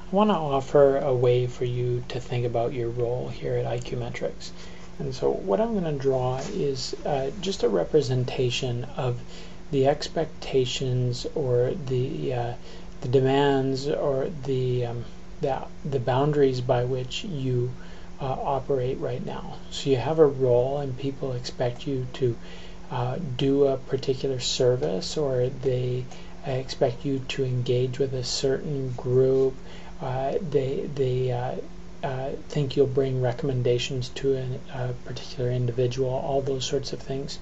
I want to offer a way for you to think about your role here at IQmetrics. And so what I'm going to draw is just a representation of the expectations or the demands or the boundaries by which you operate right now. So you have a role and people expect you to do a particular service, or they expect you to engage with a certain group. They think you'll bring recommendations to a particular individual, all those sorts of things.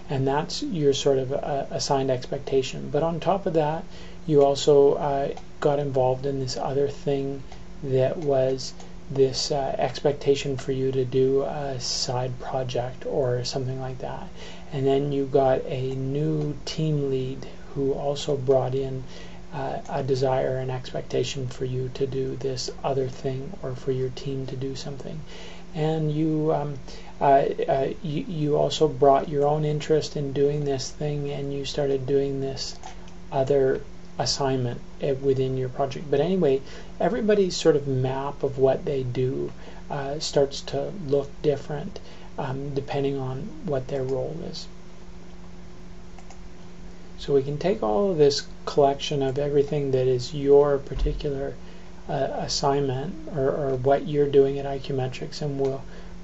And that's your sort of assigned expectation. But on top of that, you also got involved in this other thing that was this expectation for you to do a side project or something like that. And then you got a new team lead who also brought in a desire and expectation for you to do this other thing, or for your team to do something. And you also brought your own interest in doing this thing, and you started doing this other assignment within your project. But anyway, everybody's sort of map of what they do starts to look different depending on what their role is. So we can take all of this collection of everything that is your particular assignment, or what you're doing at IQmetrics, and we'll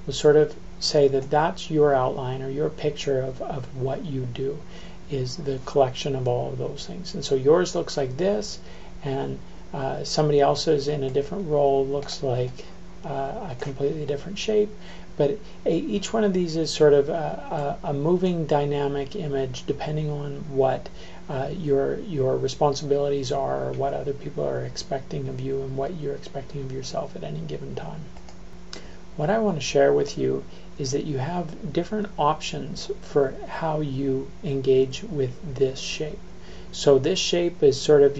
sort of say that that's your outline or your picture of what you do, is the collection of all of those things. And so yours looks like this, and somebody else's in a different role looks like a completely different shape. But each one of these is sort of a moving dynamic image depending on what your responsibilities are, or what other people are expecting of you, and what you're expecting of yourself at any given time. What I want to share with you is that you have different options for how you engage with this shape. So this shape is sort of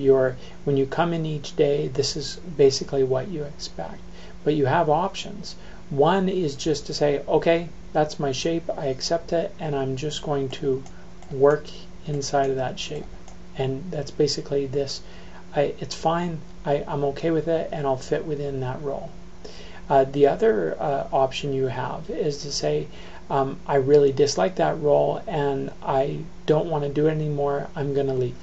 when you come in each day, this is basically what you expect. But you have options. One is just to say, okay, that's my shape, I accept it, and I'm just going to work inside of that shape. And that's basically this. It's fine, I'm okay with it, and I'll fit within that role. The other option you have is to say, I really dislike that role and I don't want to do it anymore, I'm going to leave.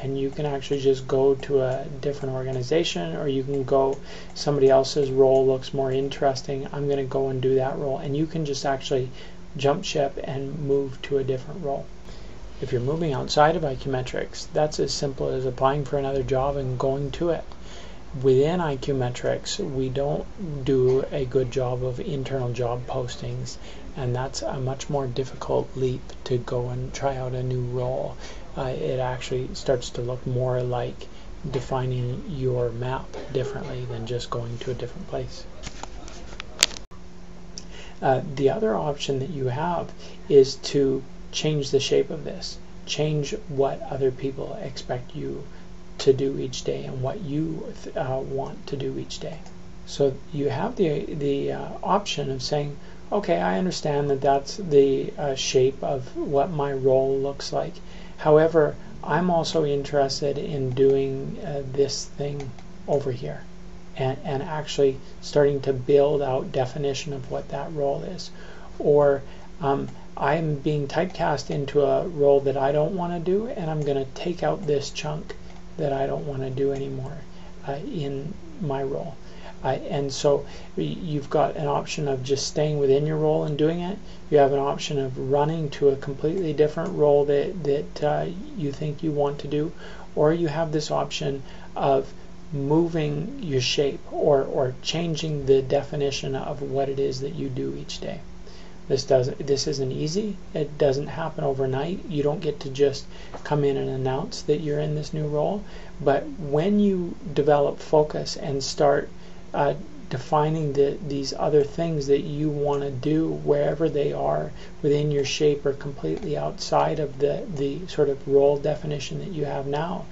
And you can actually just go to a different organization, or you can go, somebody else's role looks more interesting, I'm going to go and do that role. And you can just actually jump ship and move to a different role. If you're moving outside of IQmetrics, that's as simple as applying for another job and going to it. Within IQmetrics, we don't do a good job of internal job postings, and that's a much more difficult leap to go and try out a new role. It actually starts to look more like defining your map differently than just going to a different place. The other option that you have is to change the shape of this, change what other people expect you to do each day and what you want to do each day. So you have the option of saying, okay, I understand that that's the shape of what my role looks like. However, I'm also interested in doing this thing over here, and actually starting to build out definition of what that role is. Or I'm being typecast into a role that I don't want to do, and I'm going to take out this chunk that I don't want to do anymore in my role. And so you've got an option of just staying within your role and doing it. You have an option of running to a completely different role that you think you want to do, or you have this option of moving your shape or changing the definition of what it is that you do each day. This isn't easy. It doesn't happen overnight. You don't get to just come in and announce that you're in this new role. But when you develop focus and start defining these other things that you want to do, wherever they are within your shape or completely outside of the sort of role definition that you have now,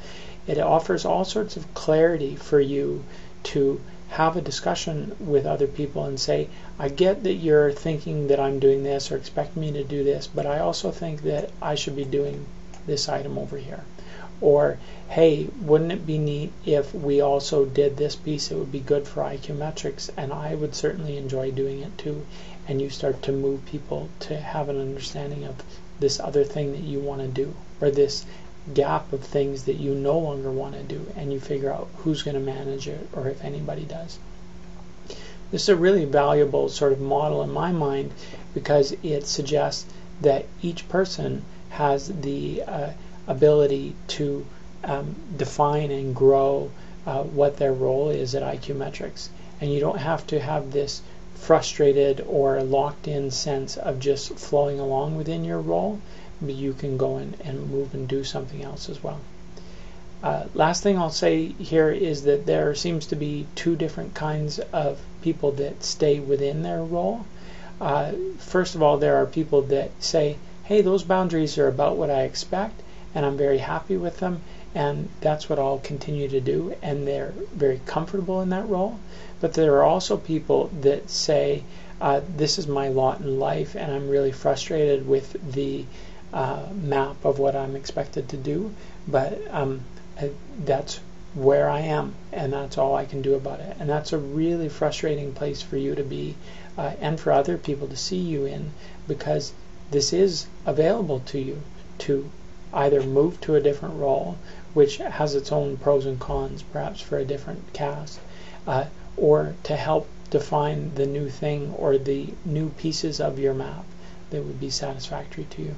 it offers all sorts of clarity for you to have a discussion with other people and say, I get that you're thinking that I'm doing this or expect me to do this, but I also think that I should be doing this item over here. or hey, wouldn't it be neat if we also did this piece? It would be good for iQmetrics, and I would certainly enjoy doing it too. And you start to move people to have an understanding of this other thing that you want to do, or this gap of things that you no longer want to do, and you figure out who's going to manage it, or if anybody does. This is a really valuable sort of model in my mind, because it suggests that each person has the ability to define and grow what their role is at iQmetrics, and you don't have to have this frustrated or locked in sense of just flowing along within your role, but you can go in and move and do something else as well. Last thing I'll say here is that there seems to be two different kinds of people that stay within their role. First of all, there are people that say, hey, those boundaries are about what I expect, and I'm very happy with them, and that's what I'll continue to do, and they're very comfortable in that role. But there are also people that say, this is my lot in life, and I'm really frustrated with the map of what I'm expected to do, but that's where I am, and that's all I can do about it. And that's a really frustrating place for you to be, and for other people to see you in, because this is available to you to either move to a different role, which has its own pros and cons, perhaps for a different cast, or to help define the new thing or the new pieces of your map that would be satisfactory to you.